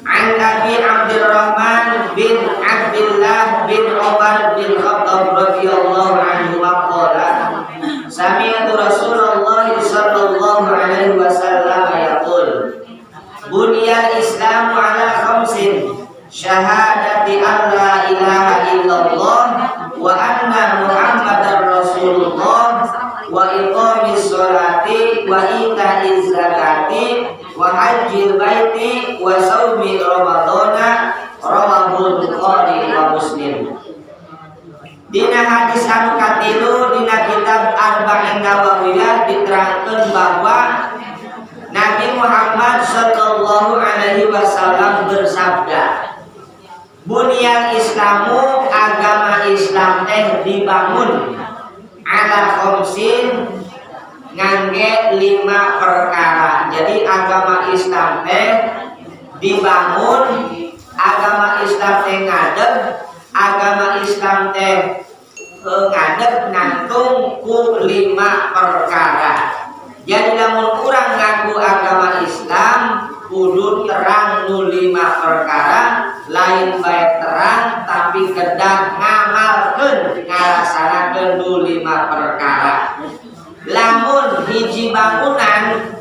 An Abi Abdurrahman bin Abdullah bin Umar bin Khattab radhiyallahu anhu qala sami'tu Rasulullah sallallahu alaihi wasallam yaqul buniyal Islamu ala khamsin syahadati an la ilaha illallah wa anna Muhammadar Rasulullah wa iqamis sholati wa ita'iz zakati wa hajjil baiti wa shaumi ramadhana rawahul Bukhari wa Muslim. Dina hadis anu katilu dina kitab Arba'in Nawawiyah diterangkeun bahwa Nabi Muhammad sallallahu alaihi wasallam bersabda, "Bunyal Islamu, agama Islam teh dibangun ala khamsin ngangge 5 perkara." Jadi agama Islam teh dibangun, agama Islam teh ngadeg, agama Islam teh ngadeg ngantung ku 5 perkara. Jadi lamun urang ngaku agama Islam kudu terang nu 5 perkara, lain bae terang tapi kedah ngamalkeun ngalaksanakeun nu 5 perkara. Lamun hiji bangunan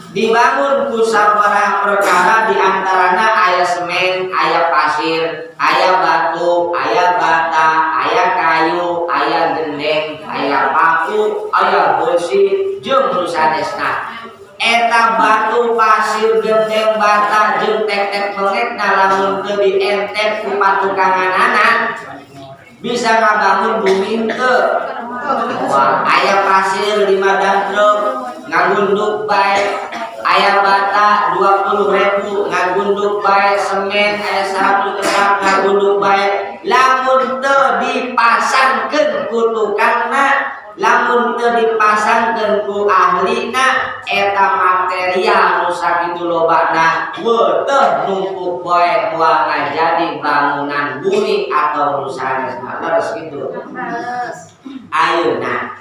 dibangun ku sabaraha perkara, diantarana aya semen, aya pasir, aya batu, aya bata, aya kayu, aya gendeng, aya paku, aya besi jeung nu sanesna. Eta batu, pasir, gendeng, bata jeung tek-tek pengekna lamun teu dientet ku patukanganana bisa ngabangun bumi teu. Wah, aya pasir 5 dantruk ngagunduk bae, aya bata 20.000 ngagunduk bae, semen aya 100 tetap ngagunduk bae. Lamun teu dipasangkeun ku tukangna, lamun teu dipasangkeun ku ahlina, eta material nu sakitu lobana teu numpuk bae moal ngajadi bangunan bumi atau nu sanesna. Terus kitu. Ayeuna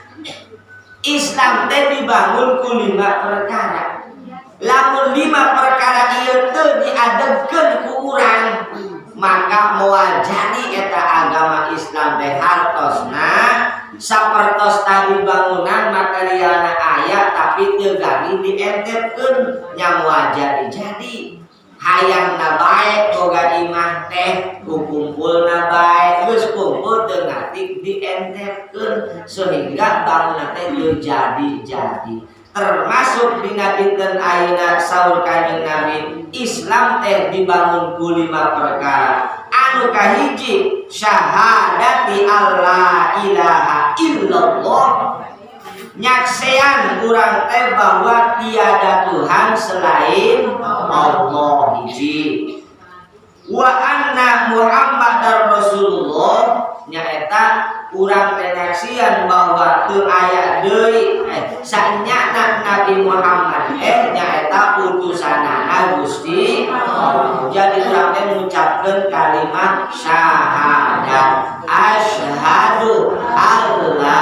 Islam teh dibangun ku 5 perkara. Lamun 5 perkara ieu teu diadegkeun ku urang, maka moal jadi eta agama Islam teh hartosna sapertos tadi bangunan materialna aya tapi teu gani dientetkeun nya moal jadi. Hayangna bae boga imah teh kumpulna bae, geus kumpul teu ngati dientetkeun sehingga bangunan teh teu jadi. Termasuk dina dinten ayeuna saur Kanjeng Nabi, Islam teh dibangun ku 5 perkara. Anu kahiji syahadati alla ilaha illallah, nyaksean urang teh bahwa tiada Tuhan selain Allah hiji. Wa anna Muhammadar Rasulullah, nyaeta urang teh nyaksian bahwa teu aya deui sanyana Nabi Muhammad nyaeta utusanana Gusti Allah. Jadi urang teh ngucapkeun kalimat syahadat, asyhadu alla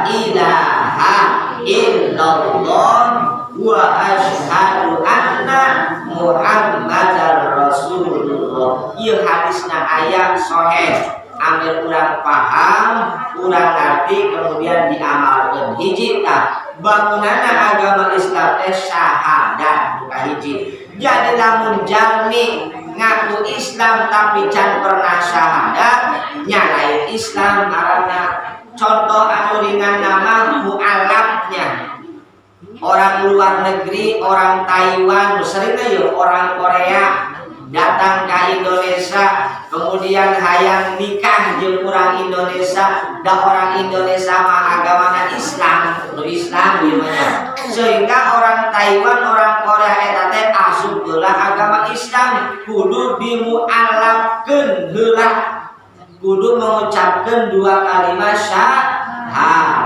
ilaha illallah wa asyhadu anna Muhammadar Rasulullah. Ieu hadisna aya sahih. Ambil urang paham, urang ngerti, kemudian diamalkan. Hiji tah bangunanna agama Islam teh syahadat bukan hiji. Jadi lamun jalmi ngaku Islam tapi can pernah syahadat, nyalain Islam karena contoh anu ringan nama mualafnya. Orang luar negeri, orang Taiwan, seringnya yuk orang Korea datang ke Indonesia, kemudian hayang nikah jeung urang Indonesia, da orang Indonesia mah agamana Islam, gimana? Sehingga orang Taiwan, orang Korea eta teh asup heula agama Islam, kudu dimualafkeun heula, kudu mengucapkeun 2 kalimat syahadat.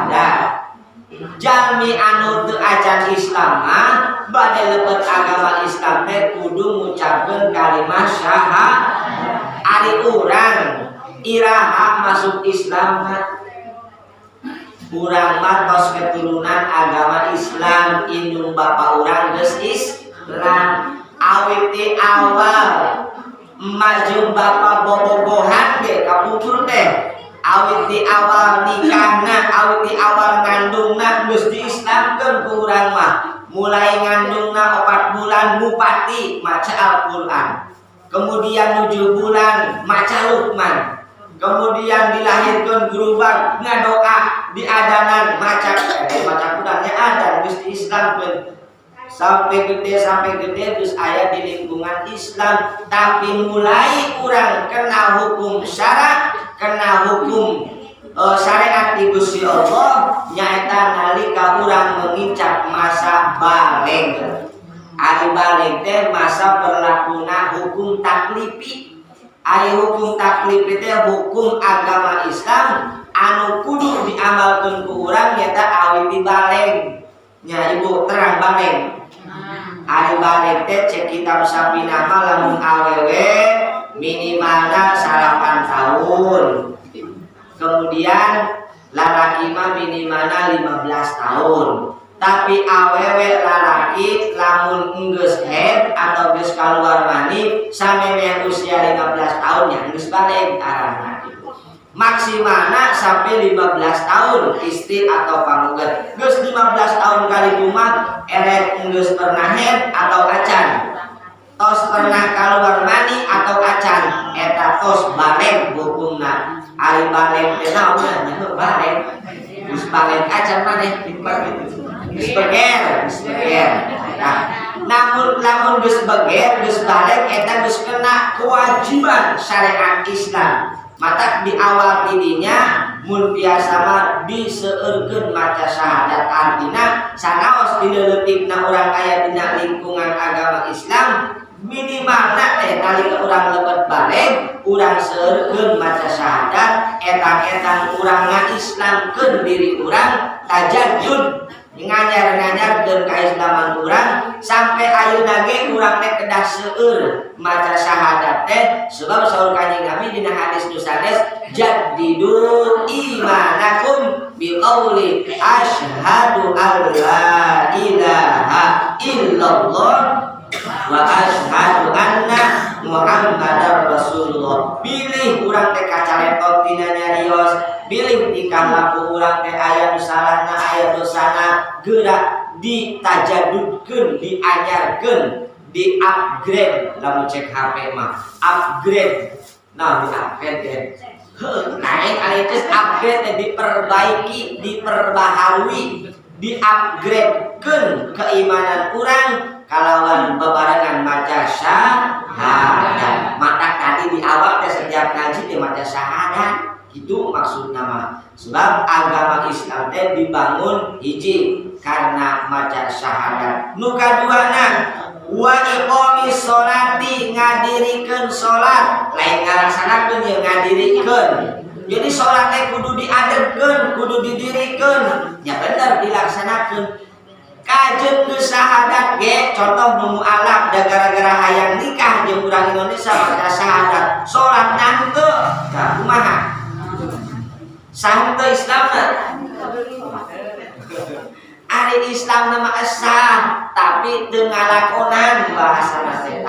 Jalmi anu teu acan Islam mah bade lebet agama Islam teh kudu ngucapkeun kalimat syahadat. Ari urang iraha masuk Islam mah urang mah tos keturunan agama Islam, indung bapa urang geus Islam. maju bapak bobogohan ge kapungkur teh awit di awal nikahna awit di awal ngandungna geus diislamkeun ku urang mah mulai ngandungna 4 bulan mupati maca Al-Qur'an kemudian 7 bulan maca Luqman kemudian dilahirkan gerubak ngadoa di adanan maca Qur'annya adan geus diislamkeun sampai gede terus aya di lingkungan Islam tapi mulai kurang kena hukum syara kena hukum syariat di Gusti Allah nyaeta nalika urang mengincak masa baleg ari baleg teh masa berlakuna hukum taklifi ari hukum taklifi teh hukum agama Islam anu kudu diamalkeun ku urang nyaeta awit di baleg nya ibu terang baleg ari baleg teh cek kitab Sapina mah lamun awewe minimalna 8 tahun kemudian lalaki mah minimalna 15 tahun tapi awewe lalaki lamun geus head atau geus kaluar mani samemeh usia 15 tahun nya geus baleg arana maksimalna sampai 15 tahun istri atau panggugat geus 15 tahun kali rumah erek geus pernah head atau acan tos pernah keluar mani atau acan eta tos baleg hukumna ari baleg teh naon nya baleg geus baleg acan maneh geus beger nah namun geus beger geus baleg eta geus kena kewajiban syariat Islam mata di awal tidinya mun biasa mah diseueurkeun maca syahadat artina sanaos dina leutikna urang aya dina lingkungan agama Islam minimalna teh nalika urang lebet baleg urang seueurkeun maca syahadat eta-etan urang ngaislamkeun diri urang tajaddud ngajar-ngajarkeun kaislaman urang sampai ayeuna ge urang teh kedah seueur maca syahadat teh sebab saur Kanjeng Nabi dina hadis nu sanes jaddidu imanakum biqauli asyhadu alla ilaha illallah wa asyhadu anna muhammadar rasulullah pilih urang teh kacaretot tina nyarios pilih tingkah laku urang teh aya nu salahna aya dosana gerak ditajadudkeun dianyarkeun di upgrade lamun cek HP mah upgrade nah di upgrade naik ari teh upgrade diperbaiki diperbaharui di upgradekeun keimanan urang kalawan bebarengan maca syahadat mata tadi di awal teh setiap ngaji teh maca syahadat itu maksudna mah sebab agama Islam teh dibangun hiji karena maca syahadat nu kaduana wa iqamis sholati ngadirikeun salat lain ngalaksanakeun ye ngadirikeun jadi salat teh kudu diadegkeun kudu didirikeun nya bener dilaksanakeun kajeun geus syahadat ge contoh nu mualaf da gara-gara hayang nikah jeung urang Indonesia maca syahadat salatna henteu tah kumaha sah teu Islamna ari Islam nama sah tapi teu ngalakonan bahasana teh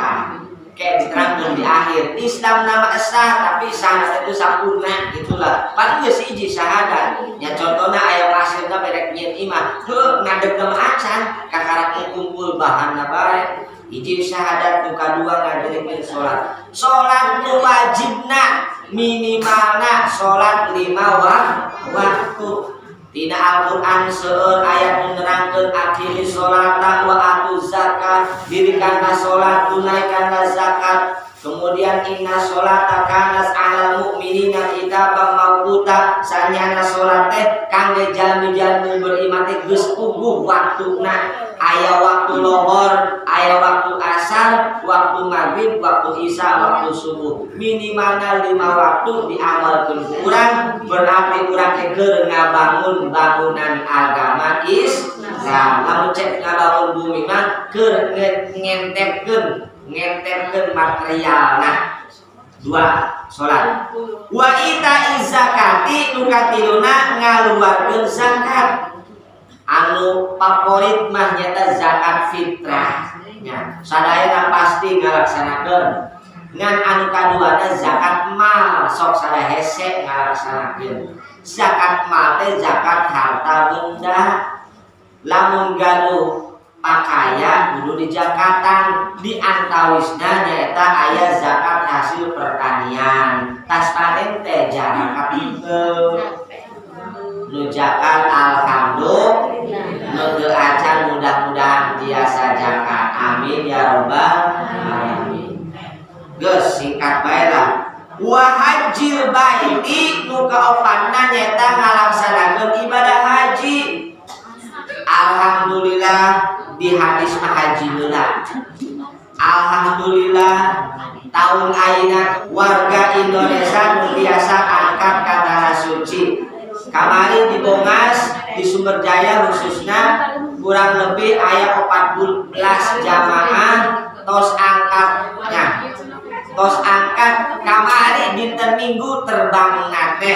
kayak diterangkeun di akhir Islam nama sah tapi syahadat itu sampurna gitulah pan geus hiji syahadat nya contona aya pasirna berek nyeun imah heuh ngadegna mah acan kakarak kumpul bahanna bae hiji syahadat nu kadua ngadirikeun salat nu wajibna minimalna salat 5 waktu tina Al-Qur'an seueur ayat menerangkeun akhiri sholata wa atuz zakat dirikanna salat tunaikanna zakat kemudian inna sholata kanas 'alal mu'minina kitaban mawquta sanyana salat teh kangge jalmi-jalmi beriman teh geus puguh waktuna aya waktu lohor aya waktu asar waktu maghrib waktu isya waktu subuh minimalna 5 waktu diamalkeun urang berarti urang teh keur ngabangun bangunan agama Islam lamun cek ngabangun bumi mah keur ngentekkeun materialna 2 salat wa ita zakati nu katiluna ngaluarkeun zakat anu favorit mah nyata zakat fitrah nya sadayana pasti ngalaksanakeun ngan anu kaduana zakat mal sok sada hese ngalaksanakeun. Zakat mal teh zakat harta benda. Lamun gaduh pakaian kudu dijakatan, di antawisna nyaeta aya zakat hasil pertanian. Tas panen teh jarak nu zakat alhamdulillah, nu teu acan mudah-mudahan biasa zakat. Amin ya rabbal alamin. Geus singkat bae lah. Wa hajjil baiti nu kaopanna nyaeta ngalaksanakeun ibadah haji. Alhamdulillah di hadis haji heula. Alhamdulillah tahun ayeuna warga Indonesia nu biasa angkat ka tanah suci. Kamari di Bongas di Sumber Jaya khususnya kurang lebih aya 14 jamaah tos angkatnya. Tos angkat kamari dinten Minggu terbang nate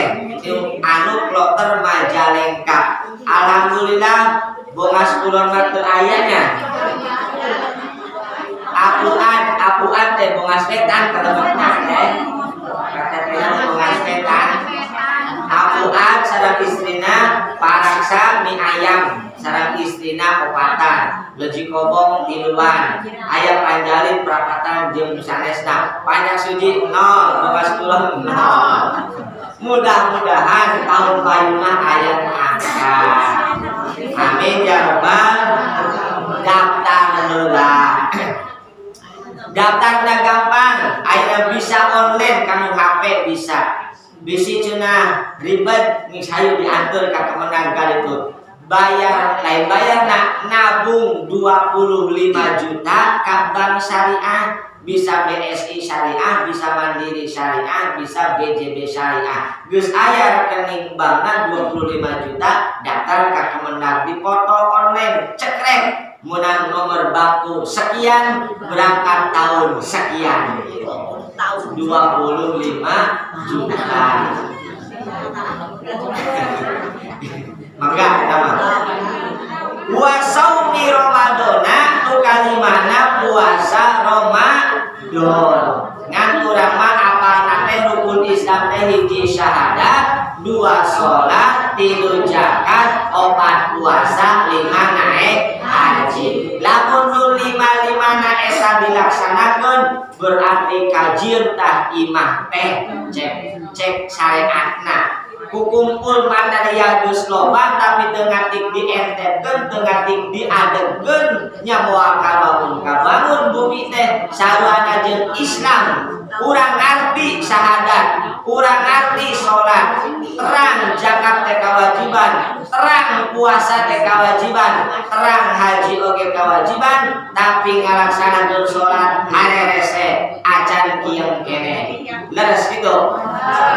anu kloter Majalengka. Alhamdulillah Bongas kulon teu ayanya. Apuan teh Bongas Wetan kelebetna teh. Kata Bongas Wetan. Apuan sareng istrina paraksa mie ayam, sareng istrina opatan, leji kobong tiluan, aya panjalin prapatan jeung sanesna. Panjang suji 0, Bongas kulon 0. Mudah-mudahan tahun bayuna aya angkat. Amin ya rabbal. Daftar heula. Daftarna gampang, aya bisa online kanu HP bisa. Bisi cenah ribet geus hayu diantar ka Kemenang Galiput. Bayar lain bayarna nabung 25 juta ka bank syariah, bisa BSI syariah, bisa Mandiri syariah, bisa BJB syariah. Geus aya rekening bankna 25 juta, daftar ka Kemenang, dipoto online, cekrek munang nomor baku sekian, berangkat tahun sekian, 25 juta. Mangga nama wa saumi Ramadana nu kalimana puasa Ramadan. Ngan urang mah apalna teh rukun Islam teh hiji syahadat, 2 salat, 3 zakat, 4 puasa, 5 naik haji. Lamun nu 5 na esa dilaksanakeun berarti kajian tah imah teh cek syariatna. Kukumpul mandariya geus loba tapi teu ngatik dientetkeun, teu ngatik diadegkeun, nya moal kabangun bumi teh sarua jeung Islam. Urang ngarti syahadat, urang ngarti salat, terang zakat teh kawajiban, terang puasa teh kawajiban, terang haji oge kawajiban, tapi ngalaksanakeun salat harerese acan kieu kene. Leres kitu.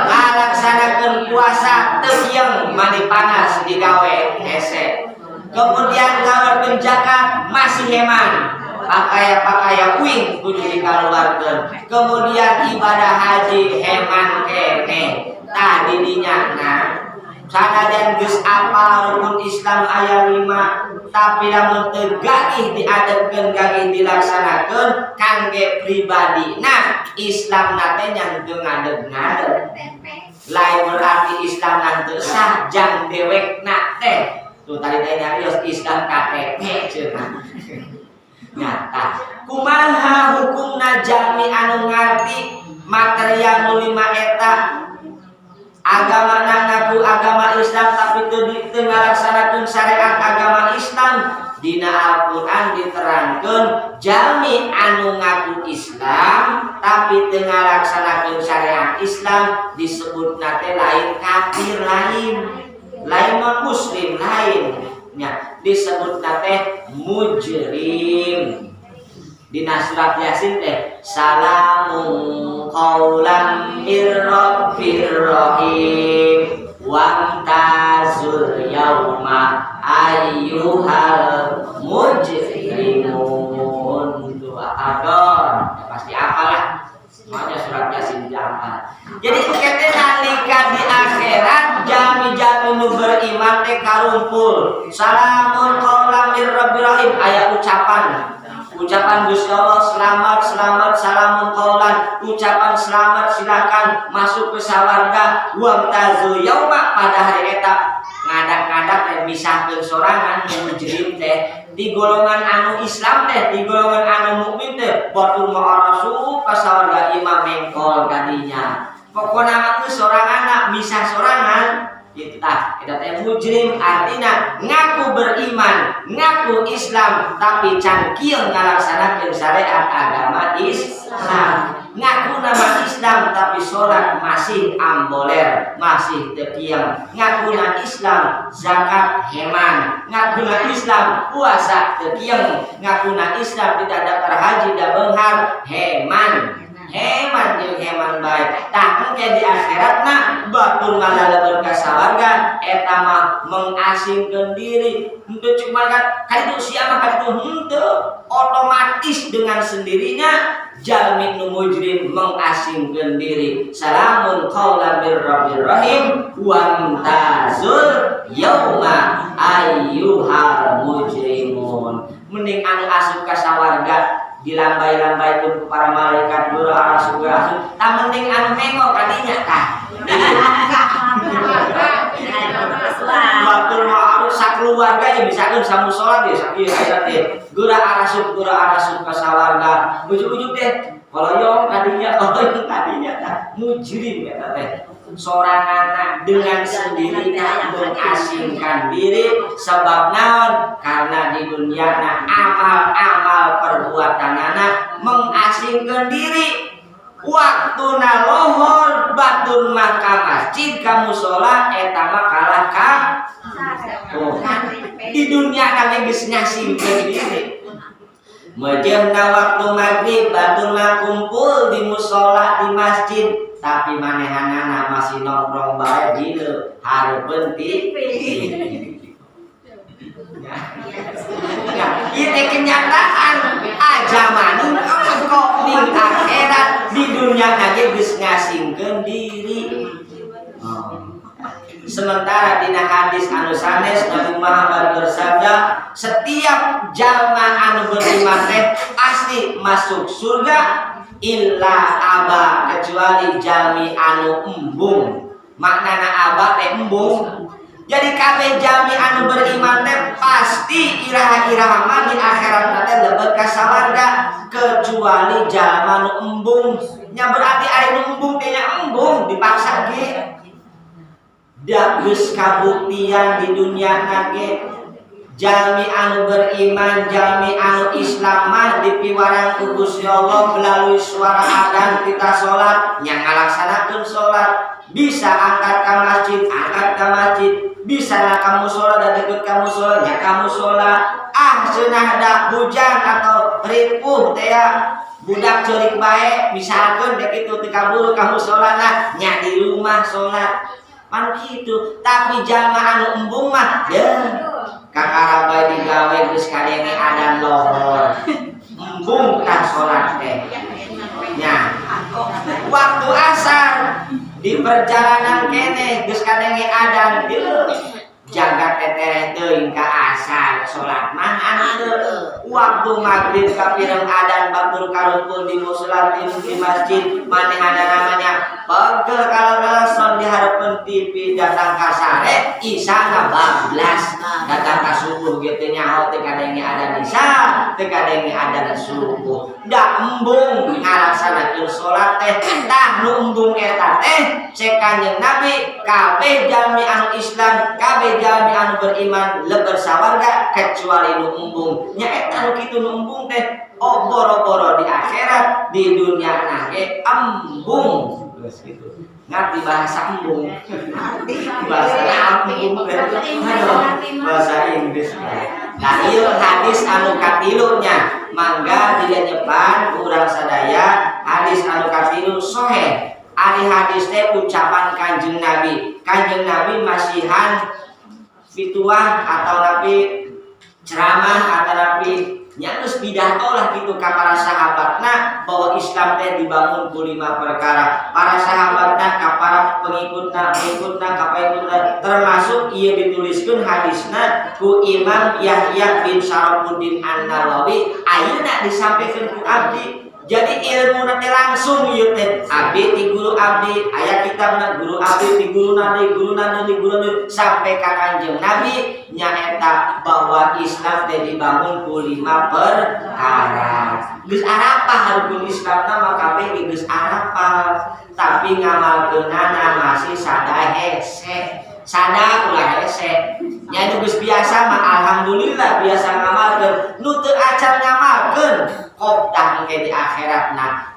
Ngalaksanakeun puasa teu kieu mani panas digawe hese. Kemudian ngaluarkeun zakat masih heman. Pakaya uing kudu dikaluarkeun. Kemudian ibadah haji heman kene. Tah di dinyana sanajan geus apal rukun Islam aya 5, tapi lamun teu gagih diadepkeun, gagih dilaksanakeun kangge pribadina, Islam teh nya teu ngadeg-ngadeg. Lain berarti Islam teu sah jang dewekna teh. Tuh tadi teh nyarios Islam KTP cenah. Nyata kumaha hukumna jalmi anu ngarti material nu 5 eta agama ngaku agama Islam tapi teu ngalaksanakeun syariat agama Islam. Dina Al-Qur'an diterangkeun jalmi anu ngaku Islam tapi teu ngalaksanakeun syariat Islam disebutna teh lain kafir, lain non muslim, lain nya disebutna teh mujrim. Dina surat Yasin teh salamun qaulan mir rabbir rahim wamtazul yauma ayyuhal mujrimun. Dua adon pasti apalah semuanya surat Yasin dihafal. Jadi kete nalika di akhirat jami-jami nu beriman teh karumpul salamun qaulan mir rabbir rahim, aya ucapan ucapan Gusti Allah selamat selamat salamun qaulan, ucapan selamat silakan masuk ke sawarga wamtazu yauma pada hari eta ngadak-ngadak teh misahkeun sorangan mujrim teh di golongan anu Islam teh di golongan anu mukmin teh batur ma'arasu ka sawarga imam mengkol kadinya pokona mah sorangan misah sorangan kita teh mujrim artinya ngaku beriman, ngaku Islam tapi cangkieu ngalaksanakeun syariat agama Islam. Ngaku nama Islam tapi sholat masih amboler, masih teu kieu. Ngaku Islam zakat heman, ngaku Islam puasa teu kieu. Ngaku Islam tidak daftar haji da beunghar heman. Heman jeung heman baik tah engke di akhiratna batur ngalalebeun ka sawarga eta mah mengasingkeun diri henteu cuma kan itu sia mah kan itu henteu otomatis dengan sendirinya jalmi nu mujrim mengasingkeun diri salamun qaulan bir rabbir rahim wa mutazul yauma ayyuhal mujrimun mending anu asup ka sawarga dilambai-lambai pun para malaikat dulu arah surga tak mending anu mengok kadinya tah batur ma'ruf sakeluarga ya bisa samu sholat ya sakieu aya teh geura arah surga sawarga ujug-ujug teh koloyong kadinya tah mujrim eta teh sorangan dengan sendirinya mengasingkan diri sebab naon karena di dunia amal-amal perbuatanana mengasingkan diri waktu lohor batur maka masjid kamu sholat eta mah kalah ka di dunia kami geus ngasingkeun diri mejeunna waktu maghrib batur mah kumpul di musola di masjid tapi manehanana masih nongkrong bae dieu hareupeun TV. Ya, ieu kenyataan ajamanu kok ning akhirat di dunia ge geus ngasingkeun diri. Sementara dina hadis anu sanes Nabi Muhammad bersabda setiap jalma anu beriman teh pasti masuk surga illa aba kecuali jalmi anu embung maknana aba teh embung jadi kabeh jalmi anu beriman teh pasti iraha-iraha mah di akhirat teh lebet ka sawarga kecuali jalma anu embung nya berarti ari nu embung teh nya embung dipaksa ge da geus kabuktian di dunia nage jalmi anu beriman jalmi anu Islam mah dipiwarang ku Gusti Allah melalui suara adzan kita salat nya ngalaksanakeun salat bisa angkat ka masjid bisa na kamu salat da deket kamu salat nya kamu salat seunah da hujan atau ripuh teh ya budak ceurik bae misalkeun dek kitu teu kabul kamu salatna nya di rumah salat pan kitu tapi jalma anu embung mah kakara bae digawe geus kadenge adan lohor embung tah salat teh nya waktu asar di perjalanan kene geus kadenge adan jaga tetereh teuing ka asar salat mah anu waktu maghrib kapireng adan batur karumpul di musala di masjid manehana namanya pegel kalalason di hareupeun TV datang ka sare isya bablas datang ka subuh kitu nyaho teh kadenge adan isya teh kadenge adan subuh da embung ngalaksanakeun salat teh tah nu embung eta teh cek Kanjeng Nabi kabeh jalmi anu Islam kabeh jalmi anu beriman leber sawarga kecuali nu embung nya eta nu kitu nu embung teh boro-boro di akhirat di dunia nage embung terus gitu ngerti bahasa embung bahasa embung bahasa Inggris nah ieu hadis anu katilunya mangga dilihat nyepan urang sadaya hadis anu katilu sahih ari hadis teh ucapan Kanjeng Nabi masihan fituah atau nabi ceramah atau nabi nya geus pidato lah gitu ka para sahabatna bahwa Islam teh dibangun ku 5 perkara. Para sahabatna ka para pengikutna ka pengikutna termasuk ieu dituliskeun hadisna ku Imam Yahya bin Syarafuddin An-Nawawi ayeuna disampaikeun ku abdi. Jadi ilmu nanti langsung ieu teh abdi ti guru abdi, aya kitabna guru abdi ti guruna deui, guruna deui, guruna sampai ka Kanjeng Nabi nyaeta bahwa Islam teh dibangun ku 5 perkara. Geus arapah rukun Islam mah kabeh geus arapah, tapi ngamalkeunana masih sada hese. Sada ulah hese. Nya geus biasa mah alhamdulillah biasa ngamalkeun, nu teu acan ngamalkeun kopdah ke di akhiratna.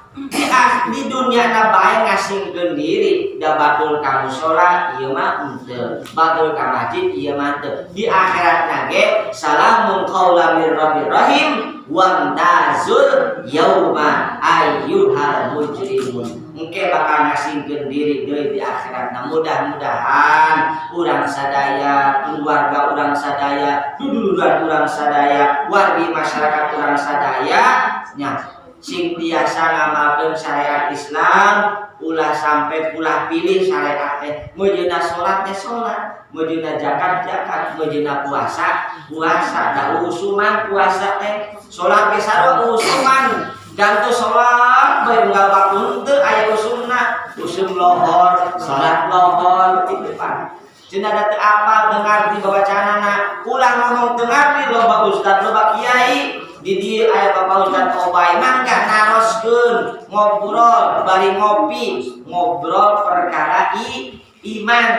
Di dunia na bae ngasingkeun diri da batul ka mushola ieu mah henteu, batul ka masjid ieu mah teu. Di akhiratna ge salamun qaulan mir rabbir rahim wa tazul yauma ayyuhal mujrimun. Engke bakal ngasingkeun diri deui di akhiratna. Mudah-mudahan urang sadaya, keluarga urang sadaya, duduluran urang sadaya, wargi masyarakat urang sadaya nya sing tiasa ngamalkeun syariat Islam ulah sampai pulah pilih syariat teh. Meujeuna salat teh salat, meujeuna zakat zakat, meujeuna puasa puasa, da usuman puasa teh. Salat ge sarua usuman, dan tu salat bae unggal waktu teu aya usumna, usum lohor, salat lohor kitu pan. Cenah da teu apal teu ngarti babacaanana, ulah ngomong teu ngarti loba ustad loba kiai. Di dieu aya Bapak Ustaz Obay mangga naroskeun ngobrol bari ngopi, ngobrol perkara iman.